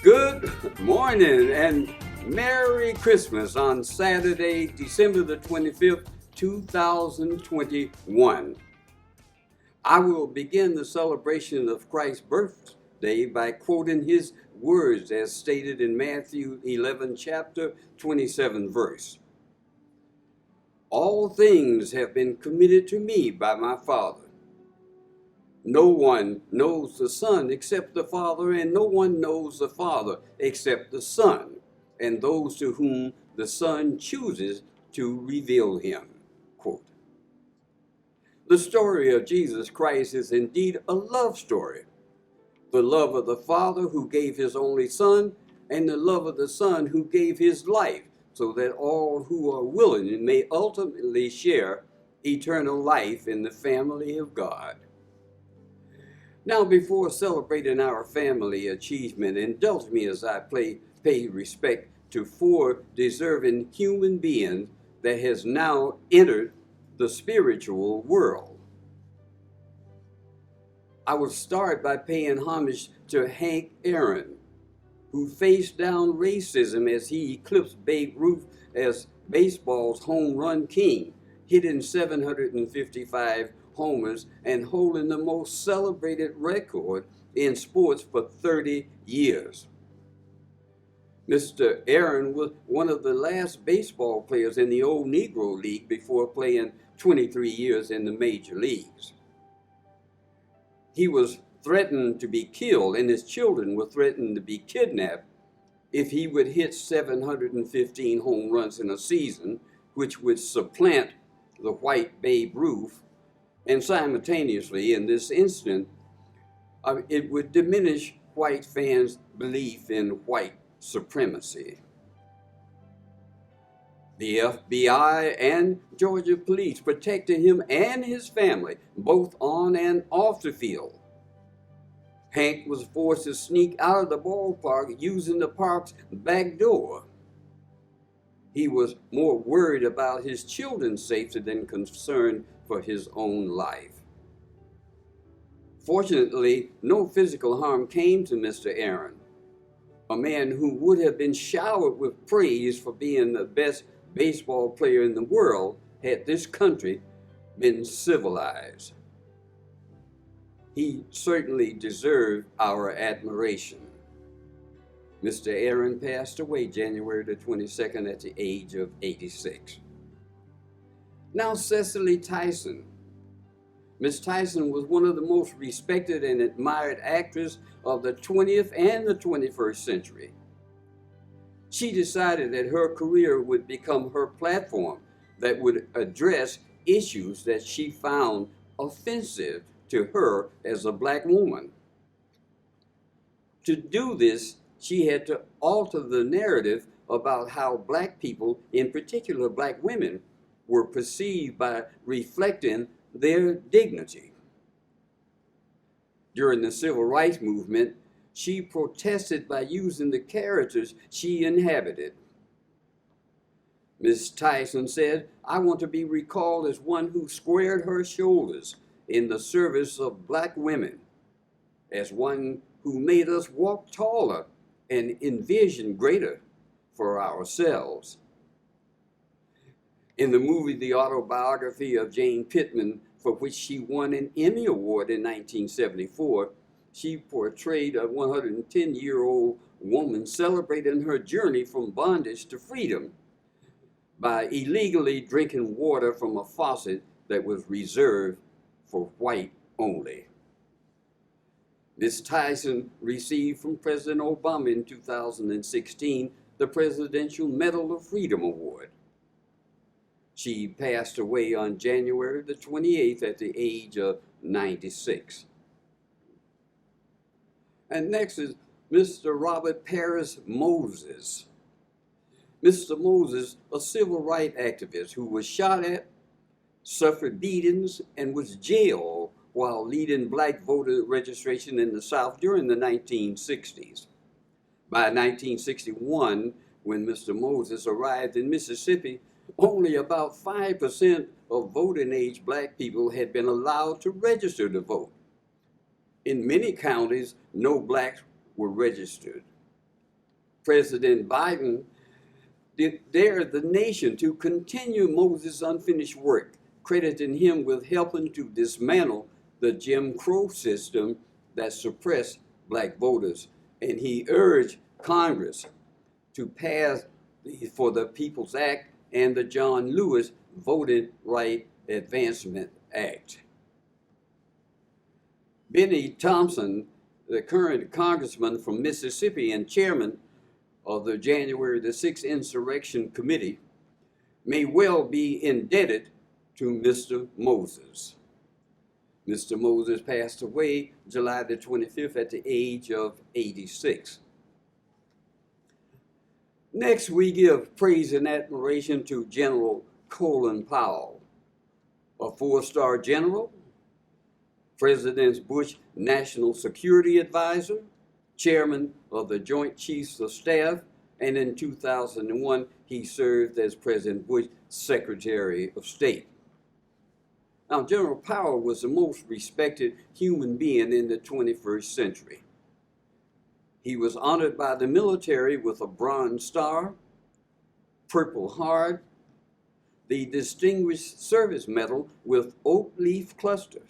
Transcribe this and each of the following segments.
Good morning and Merry Christmas on Saturday, December the 25th, 2021. I will begin the celebration of Christ's birthday by quoting his words as stated in Matthew 11, chapter 27 verse. All things have been committed to me by my Father. No one knows the Son except the Father, and no one knows the Father except the Son, and those to whom the Son chooses to reveal him. Quote. The story of Jesus Christ is indeed a love story. The love of the Father who gave his only Son, and the love of the Son who gave his life, so that all who are willing may ultimately share eternal life in the family of God. Now, before celebrating our family achievement, indulge me as I pay respect to four deserving human beings that has now entered the spiritual world. I will start by paying homage to Hank Aaron, who faced down racism as he eclipsed Babe Ruth as baseball's home run king, hitting 755 homers and holding the most celebrated record in sports for 30 years. Mr. Aaron was one of the last baseball players in the old Negro League before playing 23 years in the major leagues. He was threatened to be killed, and his children were threatened to be kidnapped if he would hit 715 home runs in a season, which would supplant the white Babe Ruth. And simultaneously, in this instant, it would diminish white fans' belief in white supremacy. The FBI and Georgia police protected him and his family, both on and off the field. Hank was forced to sneak out of the ballpark using the park's back door. He was more worried about his children's safety than concerned for his own life. Fortunately, no physical harm came to Mr. Aaron, a man who would have been showered with praise for being the best baseball player in the world had this country been civilized. He certainly deserved our admiration. Mr. Aaron passed away January the 22nd at the age of 86. Now, Cicely Tyson. Miss Tyson was one of the most respected and admired actresses of the 20th and the 21st century. She decided that her career would become her platform that would address issues that she found offensive to her as a Black woman. To do this, she had to alter the narrative about how Black people, in particular Black women, were perceived by reflecting their dignity. During the Civil Rights Movement, she protested by using the characters she inhabited. Ms. Tyson said, "I want to be recalled as one who squared her shoulders in the service of Black women, as one who made us walk taller and envision greater for ourselves." In the movie The Autobiography of Jane Pittman, for which she won an Emmy Award in 1974, she portrayed a 110-year-old woman celebrating her journey from bondage to freedom by illegally drinking water from a faucet that was reserved for white only. Ms. Tyson received from President Obama in 2016 the Presidential Medal of Freedom Award. She passed away on January the 28th at the age of 96. And next is Mr. Robert Paris Moses. Mr. Moses, a civil rights activist who was shot at, suffered beatings, and was jailed while leading Black voter registration in the South during the 1960s. By 1961, when Mr. Moses arrived in Mississippi, only about 5% of voting age Black people had been allowed to register to vote. In many counties, no Blacks were registered. President Biden dared the nation to continue Moses' unfinished work, crediting him with helping to dismantle the Jim Crow system that suppressed black voters. And he urged Congress to pass for the People's Act and the John Lewis Voting Right Advancement Act. Benny Thompson, the current congressman from Mississippi and chairman of the January the 6th Insurrection Committee, may well be indebted to Mr. Moses. Mr. Moses passed away July the 25th at the age of 86. Next, we give praise and admiration to General Colin Powell, a four-star general, President Bush National Security Advisor, chairman of the Joint Chiefs of Staff, and in 2001, he served as President Bush's Secretary of State. Now, General Powell was the most respected human being in the 21st century. He was honored by the military with a Bronze Star, Purple Heart, the Distinguished Service Medal with oak leaf clusters.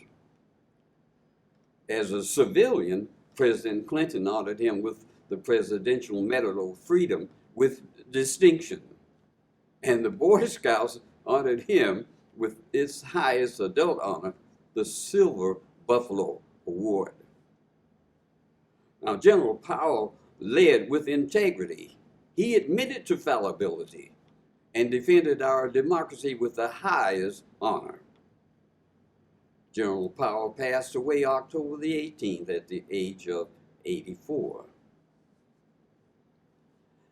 As a civilian, President Clinton honored him with the Presidential Medal of Freedom with distinction. And the Boy Scouts honored him with its highest adult honor, the Silver Buffalo Award. Now, General Powell led with integrity. He admitted to fallibility and defended our democracy with the highest honor. General Powell passed away October the 18th at the age of 84.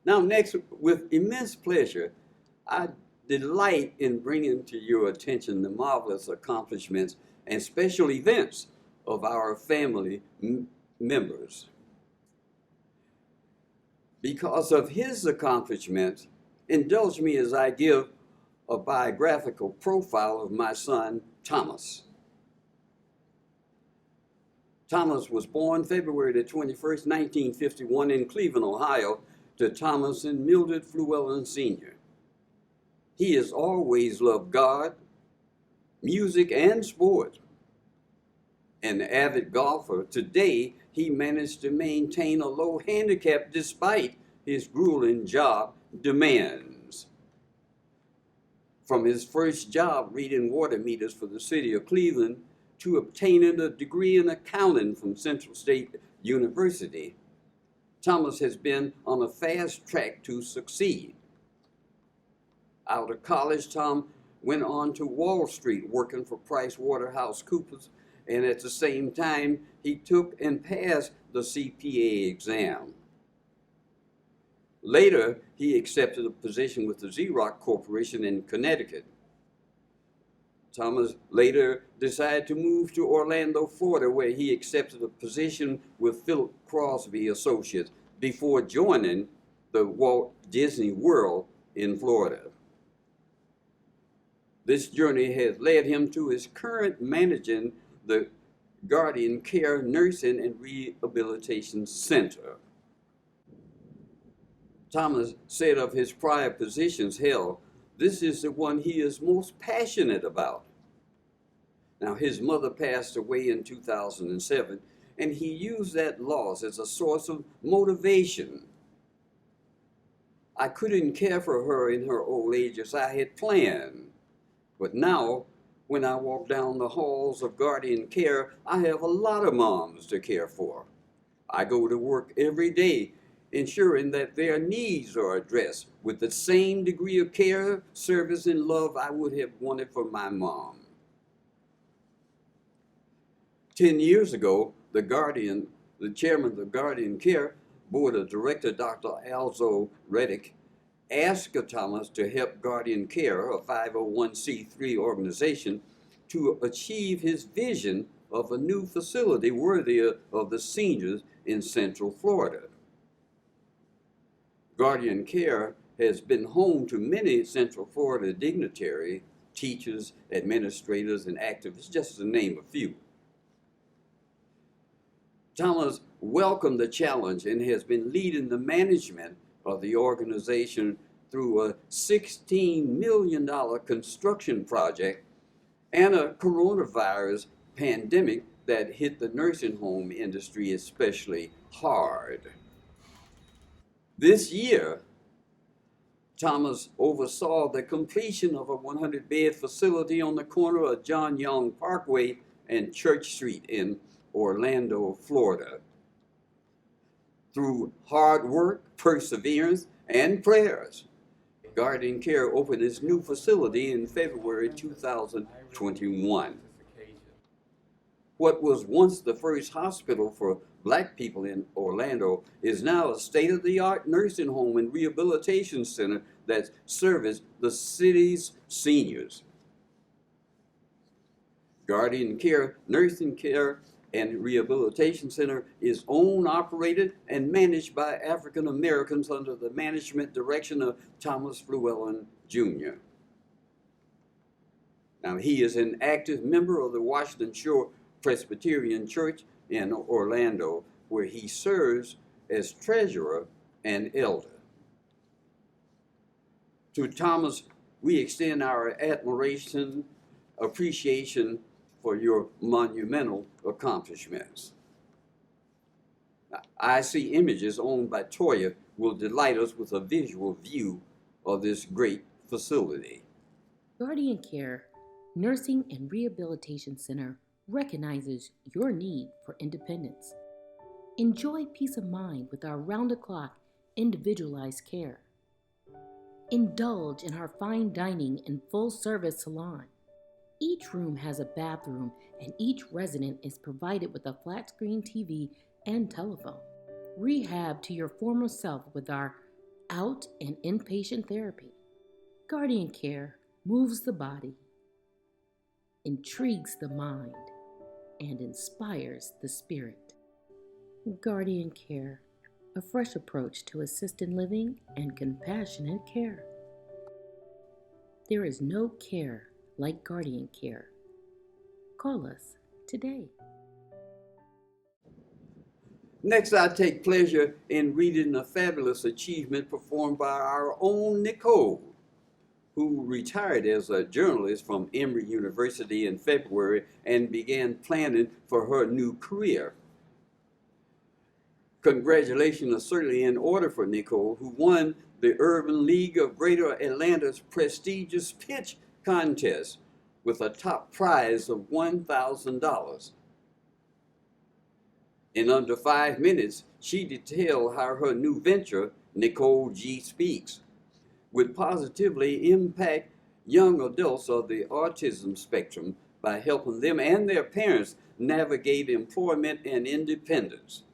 Now, next, with immense pleasure, I delight in bringing to your attention the marvelous accomplishments and special events of our family members. Because of his accomplishments, indulge me as I give a biographical profile of my son, Thomas. Thomas was born February the 21st, 1951 in Cleveland, Ohio, to Thomas and Mildred Flewellyn Sr. He has always loved God, music, and sport. An avid golfer, today he managed to maintain a low handicap despite his grueling job demands. From his first job reading water meters for the city of Cleveland to obtaining a degree in accounting from Central State University, Thomas has been on a fast track to succeed. Out of college, Tom went on to Wall Street working for PricewaterhouseCoopers, and at the same time, he took and passed the CPA exam. Later, he accepted a position with the Xerox Corporation in Connecticut. Thomas later decided to move to Orlando, Florida, where he accepted a position with Philip Crosby Associates before joining the Walt Disney World in Florida. This journey has led him to his current managing the Guardian Care Nursing and Rehabilitation Center. Thomas said of his prior positions held, this is the one he is most passionate about. Now, his mother passed away in 2007, and he used that loss as a source of motivation. I couldn't care for her in her old age as I had planned, but now, when I walk down the halls of Guardian Care, I have a lot of moms to care for. I go to work every day ensuring that their needs are addressed with the same degree of care, service, and love I would have wanted for my mom. 10 years ago, the chairman of the Guardian Care Board of Directors, Dr. Alzo Reddick, asked Thomas to help Guardian Care, a 501c3 organization, to achieve his vision of a new facility worthy of the seniors in Central Florida. Guardian Care has been home to many Central Florida dignitaries, teachers, administrators, and activists, just to name a few. Thomas welcomed the challenge and has been leading the management of the organization through a $16 million construction project and a coronavirus pandemic that hit the nursing home industry especially hard. This year, Thomas oversaw the completion of a 100-bed facility on the corner of John Young Parkway and Church Street in Orlando, Florida. Through hard work, perseverance, and prayers, Guardian Care opened its new facility in February 2021. What was once the first hospital for Black people in Orlando is now a state-of-the-art nursing home and rehabilitation center that serves the city's seniors. Guardian Care Nursing Care and Rehabilitation Center is owned, operated, and managed by African Americans under the management direction of Thomas Flewellyn Jr. Now, he is an active member of the Washington Shore Presbyterian Church in Orlando, where he serves as treasurer and elder. To Thomas, we extend our admiration, appreciation for your monumental accomplishments. I See Images, owned by Toya, will delight us with a visual view of this great facility. Guardian Care Nursing and Rehabilitation Center recognizes your need for independence. Enjoy peace of mind with our round-the-clock, individualized care. Indulge in our fine dining and full-service salon. Each room has a bathroom, and each resident is provided with a flat-screen TV and telephone. Rehab to your former self with our out- and inpatient therapy. Guardian Care moves the body, intrigues the mind, and inspires the spirit. Guardian Care, a fresh approach to assisted living and compassionate care. There is no care like Guardian Care. Call us today. Next, I take pleasure in reading a fabulous achievement performed by our own Nicole, who retired as a journalist from Emory University in February and began planning for her new career. Congratulations are certainly in order for Nicole, who won the Urban League of Greater Atlanta's prestigious pitch contest with a top prize of $1,000. In under 5 minutes, she detailed how her new venture, Nicole G Speaks, would positively impact young adults of the autism spectrum by helping them and their parents navigate employment and independence.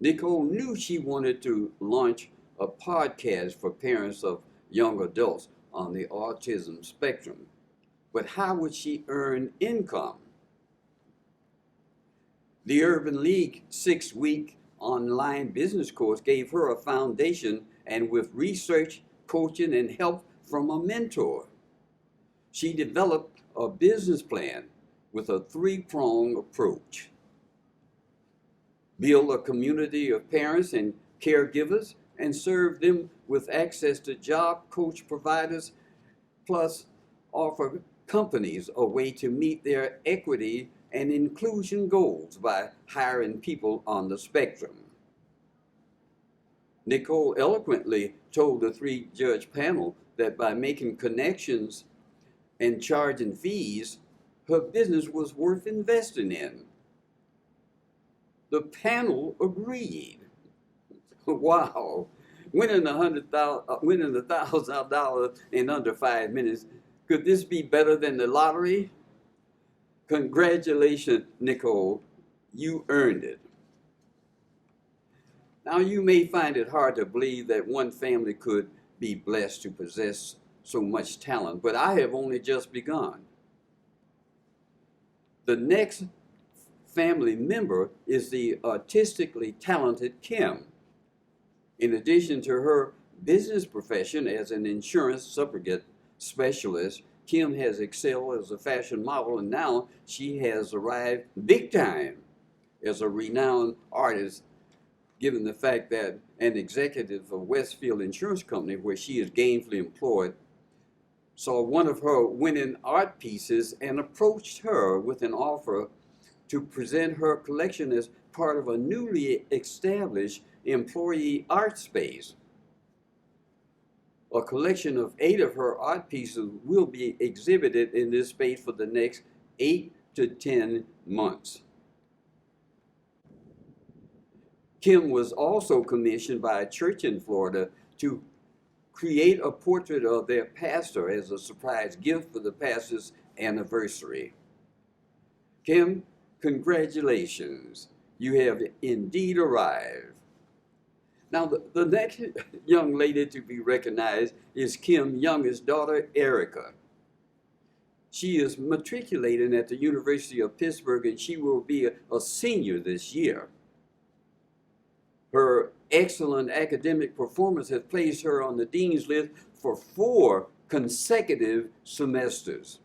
Nicole knew she wanted to launch a podcast for parents of young adults on the autism spectrum, but how would she earn income? The Urban League 6-week online business course gave her a foundation, and with research, coaching, and help from a mentor, she developed a business plan with a 3-pronged approach. Build a community of parents and caregivers and serve them with access to job coach providers, plus offer companies a way to meet their equity and inclusion goals by hiring people on the spectrum. Nicole eloquently told the 3-judge panel that by making connections and charging fees, her business was worth investing in. The panel agreed. Wow, winning $1,000 in under 5 minutes. Could this be better than the lottery? Congratulations, Nicole, you earned it. Now, you may find it hard to believe that one family could be blessed to possess so much talent, but I have only just begun. The next family member is the artistically talented Kim. In addition to her business profession as an insurance subrogate specialist, Kim has excelled as a fashion model, and now she has arrived big time as a renowned artist, given the fact that an executive of Westfield Insurance Company, where she is gainfully employed, saw one of her winning art pieces and approached her with an offer to present her collection as part of a newly established employee art space. A collection of 8 of her art pieces will be exhibited in this space for the next 8 to 10 months. Kim was also commissioned by a church in Florida to create a portrait of their pastor as a surprise gift for the pastor's anniversary. Kim, congratulations. You have indeed arrived. Now, the next young lady to be recognized is Kim's youngest daughter, Erica. She is matriculating at the University of Pittsburgh, and she will be a senior this year. Her excellent academic performance has placed her on the dean's list for 4 consecutive semesters.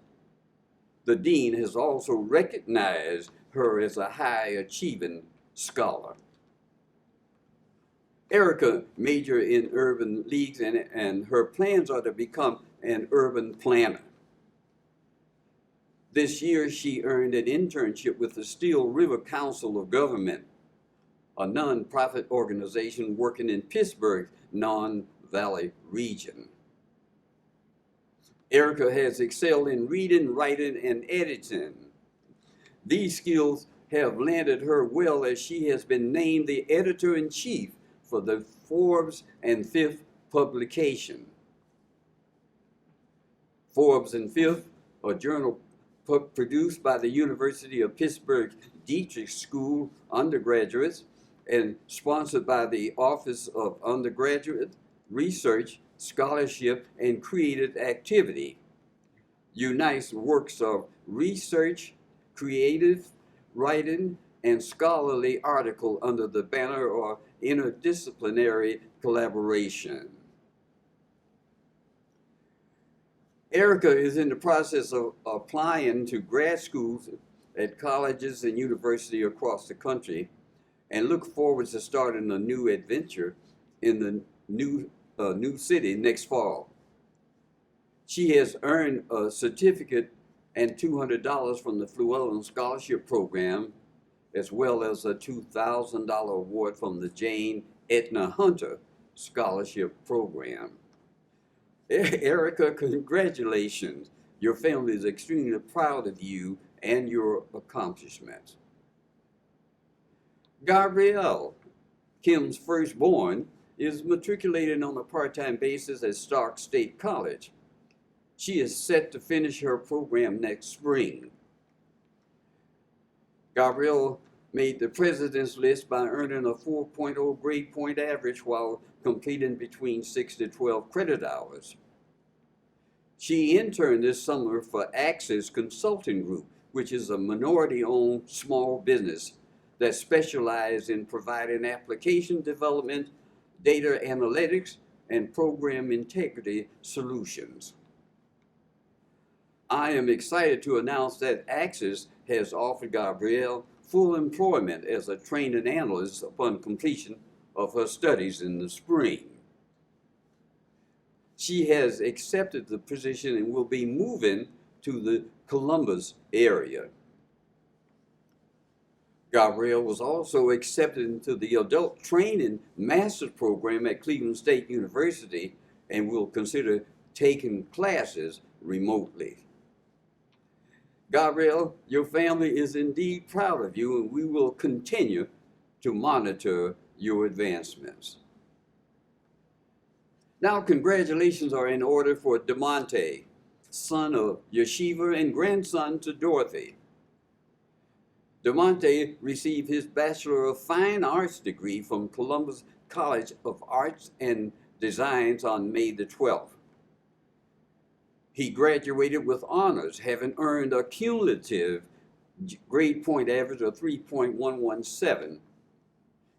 The dean has also recognized her as a high-achieving scholar. Erica majored in urban leagues, and her plans are to become an urban planner. This year, she earned an internship with the Steel River Council of Government, a nonprofit organization working in Pittsburgh's Non-Valley region. Erica has excelled in reading, writing, and editing. These skills have landed her well, as she has been named the editor-in-chief for the Forbes and Fifth publication. Forbes and Fifth, a journal produced by the University of Pittsburgh Dietrich School undergraduates and sponsored by the Office of Undergraduate Research, Scholarship, and Creative Activity, unites works of research, creative writing, and scholarly article under the banner of interdisciplinary collaboration. Erica is in the process of applying to grad schools at colleges and universities across the country, and look forward to starting a new adventure in the new city next fall. She has earned a certificate and $200 from the Flewellyn Scholarship Program, as well as a $2,000 award from the Jane Edna Hunter Scholarship Program. Erica, congratulations. Your family is extremely proud of you and your accomplishments. Gabrielle, Kim's firstborn, is matriculated on a part-time basis at Stark State College. She is set to finish her program next spring. Gabrielle made the president's list by earning a 4.0 grade point average while completing between 6 to 12 credit hours. She interned this summer for Access Consulting Group, which is a minority-owned small business that specializes in providing application development, data analytics, and program integrity solutions. I am excited to announce that Access has offered Gabrielle full employment as a training analyst upon completion of her studies in the spring. She has accepted the position and will be moving to the Columbus area. Gabrielle was also accepted into the Adult Training Master's Program at Cleveland State University and will consider taking classes remotely. Gabrielle, your family is indeed proud of you, and we will continue to monitor your advancements. Now, congratulations are in order for DeMonte, son of Yeshiva and grandson to Dorothy. DeMonte received his Bachelor of Fine Arts degree from Columbus College of Arts and Designs on May the 12th. He graduated with honors, having earned a cumulative grade point average of 3.117.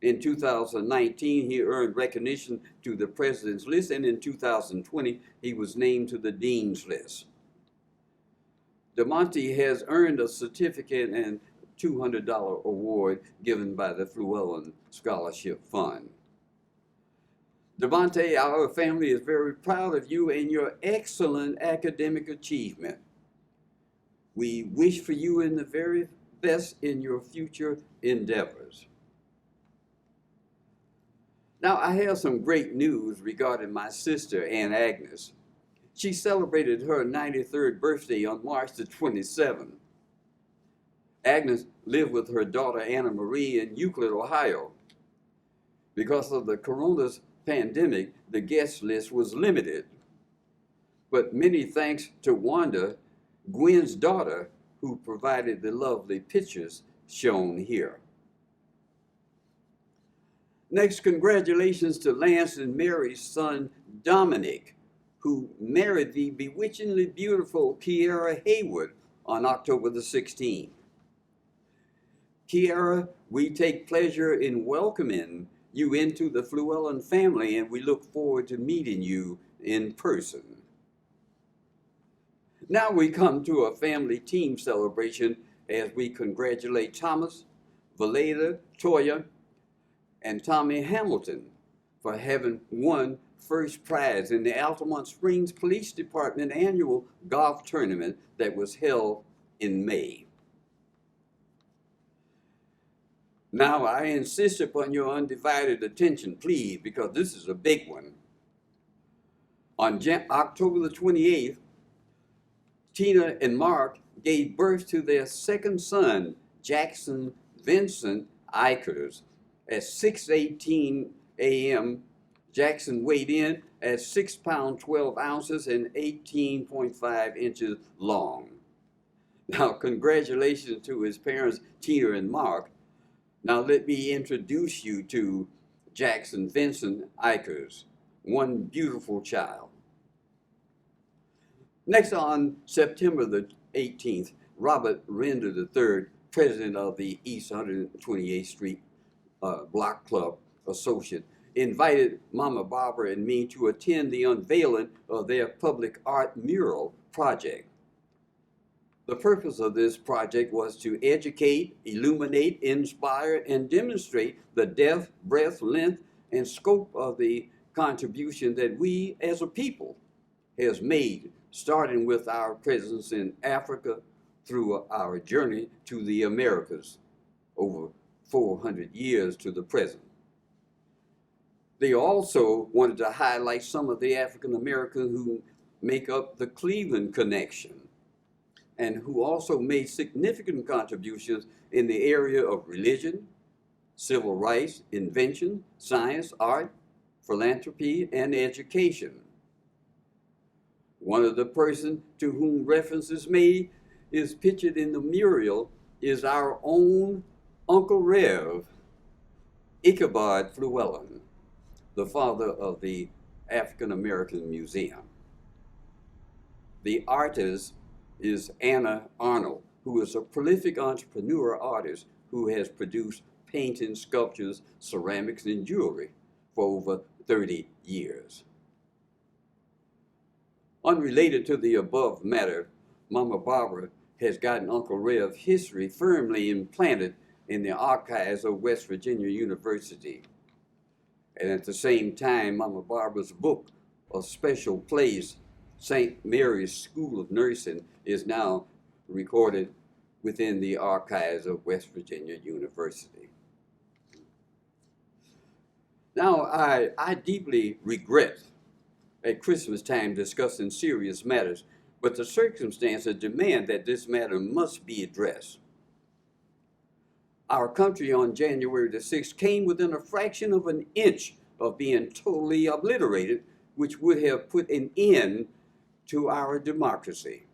In 2019, he earned recognition to the President's List, and in 2020, he was named to the Dean's List. DeMonte has earned a certificate and $200 award given by the Flewellyn Scholarship Fund. Devontae, our family is very proud of you and your excellent academic achievement. We wish for you in the very best in your future endeavors. Now, I have some great news regarding my sister, Aunt Agnes. She celebrated her 93rd birthday on March the 27th. Agnes lived with her daughter, Anna Marie, in Euclid, Ohio. Because of the coronavirus pandemic, the guest list was limited. But many thanks to Wanda, Gwen's daughter, who provided the lovely pictures shown here. Next, congratulations to Lance and Mary's son, Dominic, who married the bewitchingly beautiful Kiara Haywood on October the 16th. Kiara, we take pleasure in welcoming you into the Flewellyn family, and we look forward to meeting you in person. Now we come to a family team celebration as we congratulate Thomas, Valeda, Toya, and Tommy Hamilton for having won first prize in the Altamont Springs Police Department annual golf tournament that was held in May. Now I insist upon your undivided attention, please, because this is a big one. On October the 28th, Tina and Mark gave birth to their second son, Jackson Vincent Ikers. At 6:18 a.m., Jackson weighed in at 6 pounds 12 ounces and 18.5 inches long. Now, congratulations to his parents, Tina and Mark. Now, let me introduce you to Jackson Vincent Ikers, one beautiful child. Next, on September the 18th, Robert Render III, president of the East 128th Street Block Club Associate, invited Mama Barbara and me to attend the unveiling of their public art mural project. The purpose of this project was to educate, illuminate, inspire, and demonstrate the depth, breadth, length, and scope of the contribution that we as a people has made, starting with our presence in Africa through our journey to the Americas over 400 years to the present. They also wanted to highlight some of the African Americans who make up the Cleveland connection and who also made significant contributions in the area of religion, civil rights, invention, science, art, philanthropy, and education. One of the persons to whom reference is made is pictured in the mural is our own Uncle Rev, Ichabod Flewellyn, the father of the African American Museum. The artist is Anna Arnold, who is a prolific entrepreneur artist who has produced paintings, sculptures, ceramics, and jewelry for over 30 years. Unrelated to the above matter, Mama Barbara has gotten Uncle Rev's history firmly implanted in the archives of West Virginia University. And at the same time, Mama Barbara's book, A Special Place, St. Mary's School of Nursing, is now recorded within the archives of West Virginia University. Now, I deeply regret at Christmas time discussing serious matters, but the circumstances demand that this matter must be addressed. Our country on January the 6th came within a fraction of an inch of being totally obliterated, which would have put an end to our democracy.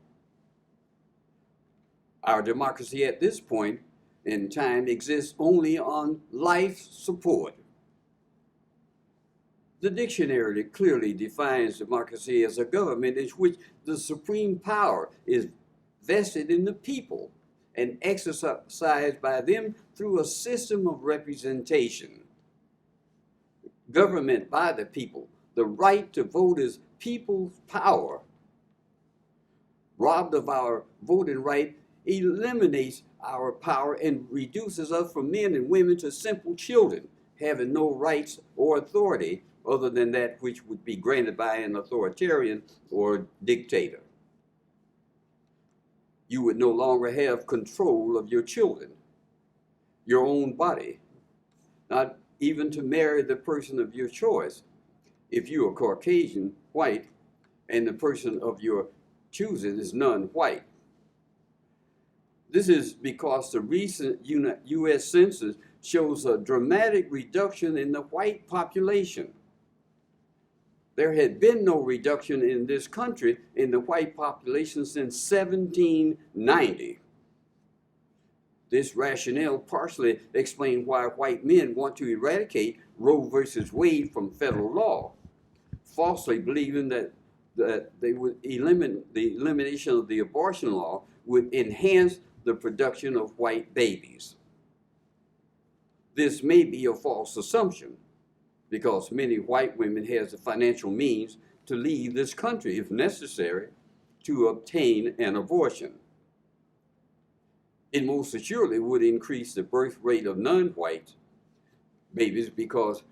Our democracy at this point in time exists only on life support. The dictionary clearly defines democracy as a government in which the supreme power is vested in the people and exercised by them through a system of representation. Government by the people. The right to vote is people's power. Robbed of our voting right eliminates our power and reduces us from men and women to simple children, having no rights or authority other than that which would be granted by an authoritarian or dictator. You would no longer have control of your children, your own body, not even to marry the person of your choice if you are Caucasian, white, and the person of your choosing is non-white. This is because the recent U.S. Census shows a dramatic reduction in the white population. There had been no reduction in this country in the white population since 1790. This rationale partially explains why white men want to eradicate Roe versus Wade from federal law, falsely believing that they would eliminate the elimination of the abortion law would enhance the production of white babies. This may be a false assumption, because many white women have the financial means to leave this country, if necessary, to obtain an abortion. It most assuredly would increase the birth rate of non-white babies because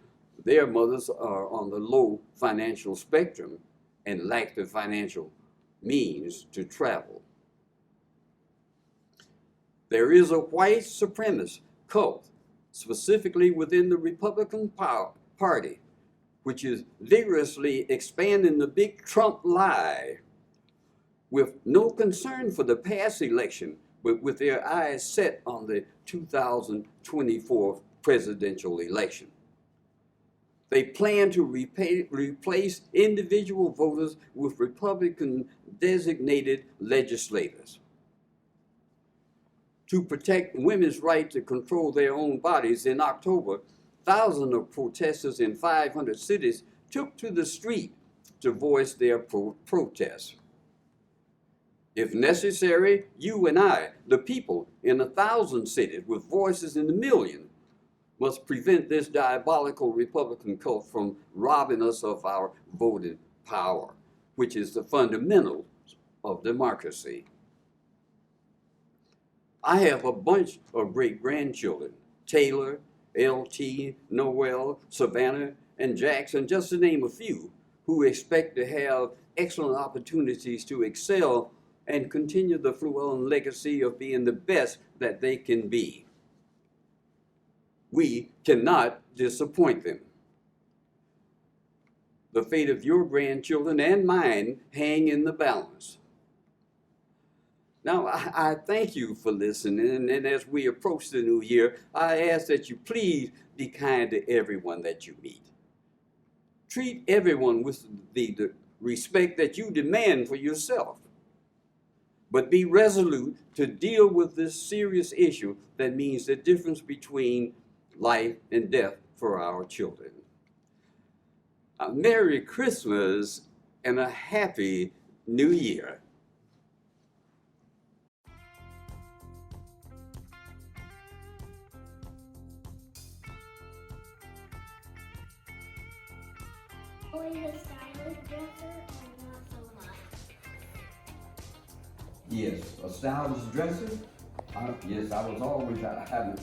their mothers are on the low financial spectrum and lack the financial means to travel. There is a white supremacist cult, specifically within the Republican Party, which is vigorously expanding the big Trump lie with no concern for the past election, but with their eyes set on the 2024 presidential election. They plan to replace individual voters with Republican designated legislators. To protect women's right to control their own bodies, in October, thousands of protesters in 500 cities took to the street to voice their protests. If necessary, you and I, the people in 1,000 cities with voices in the million, must prevent this diabolical Republican cult from robbing us of our voting power, which is the fundamental of democracy. I have a bunch of great-grandchildren, Taylor, LT, Noel, Savannah, and Jackson, just to name a few, who expect to have excellent opportunities to excel and continue the Flewellyn legacy of being the best that they can be. We cannot disappoint them. The fate of your grandchildren and mine hang in the balance. Now, I thank you for listening, and as we approach the new year, I ask that you please be kind to everyone that you meet. Treat everyone with the respect that you demand for yourself, but be resolute to deal with this serious issue that means the difference between life and death for our children. A Merry Christmas and a Happy New Year. Always a stylish dresser and not so much. Yes, a stylish dresser. Yes, I was always,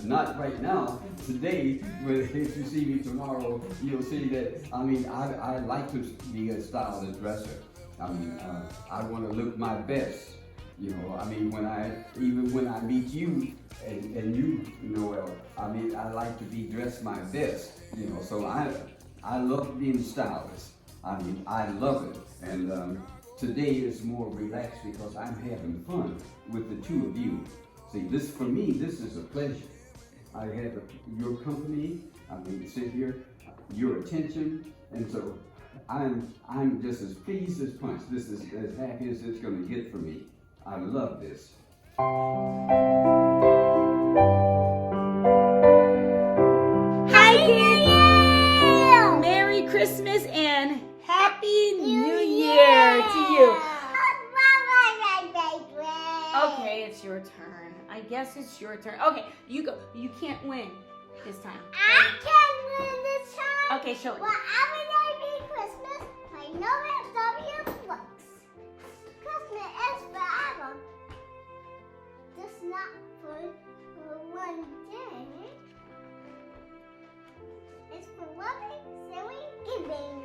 not right now, today, but if you see me tomorrow, you'll see that, I like to be a stylish dresser. I want to look my best, even when I meet you and you, Noel, I like to be dressed my best, so I love being stylish. I love it. And today is more relaxed because I'm having fun with the two of you. See, for me, this is a pleasure. I have your company, sit here, your attention, and so I'm just as pleased as punch. This is as happy as it's going to get for me. I love this. Hi, Daniel! Merry Christmas and Happy New Year to you. Okay, it's your turn. I guess it's your turn. Okay, you go. You can't win this time. I can win this time. Okay, show it. Well, every day be Christmas. I know it W looks. Christmas is forever. for one day. It's for loving, silly, giving.